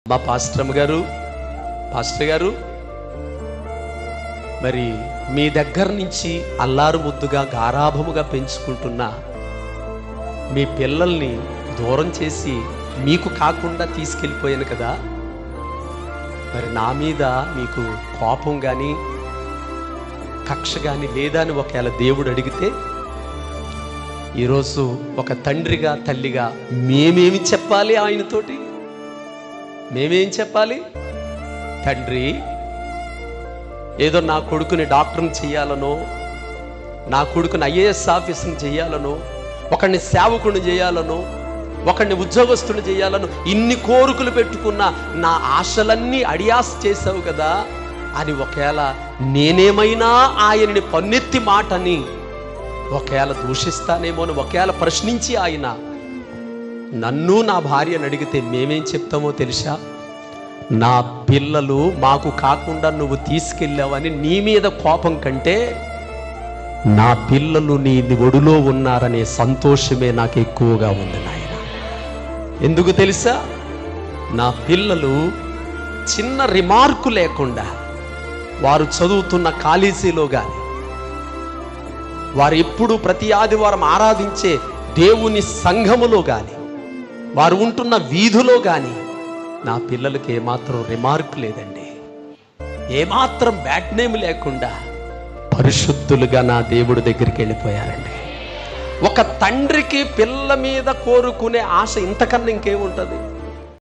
మా పాస్టర్ గారు మరి మీ దగ్గర నుంచి అల్లారు ముద్దుగా గారాభముగా పెంచుకుంటున్న మీ పిల్లల్ని దూరం చేసి మీకు కాకుండా తీసుకెళ్ళిపోయాను కదా, మరి నా మీద మీకు కోపం కానీ కక్ష కానీ లేదా అని ఒకవేళ దేవుడు అడిగితే, ఈరోజు ఒక తండ్రిగా తల్లిగా మేమేమి చెప్పాలి ఆయనతోటి? మేమేం చెప్పాలి? తండ్రి, ఏదో నా కొడుకుని డాక్టర్ని చేయాలనో, నా కొడుకుని ఐఏఎస్ ఆఫీసర్ని చేయాలనో, ఒకడిని సేవకుని చేయాలనో, ఒకడిని ఉద్యోగస్తుని చేయాలను ఇన్ని కోరికలు పెట్టుకున్న నా ఆశలన్నీ అడియాస్ చేసావు కదా అని ఒకవేళ నేనేమైనా ఆయన్ని పన్నెత్తి మాటని ఒకవేళ దూషిస్తానేమో అని ఒకవేళ ప్రశ్నించి ఆయన నన్ను నా భార్యను అడిగితే మేమేం చెప్తామో తెలుసా? నా పిల్లలు మాకు కాకుండా నువ్వు తీసుకెళ్ళావని నీ మీద కోపం కంటే నా పిల్లలు నీ ఒడిలో ఉన్నారనే సంతోషమే నాకు ఎక్కువగా ఉంది నాయన. ఎందుకు తెలుసా? నా పిల్లలు చిన్న రిమార్కు లేకుండా వారు చదువుతున్న కాలేజీలో కానీ, వారు ఎప్పుడు ప్రతి ఆదివారం ఆరాధించే దేవుని సంఘములో కానీ, వారు ఉంటున్న వీధిలో కానీ నా పిల్లలకి ఏమాత్రం రిమార్క్ లేదండి. ఏమాత్రం బ్యాడ్ నేమ్ లేకుండా పరిశుద్ధులుగా నా దేవుడి దగ్గరికి వెళ్ళిపోయారండి. ఒక తండ్రికి పిల్ల మీద కోరుకునే ఆశ ఇంతకన్నా ఇంకేముంటుంది?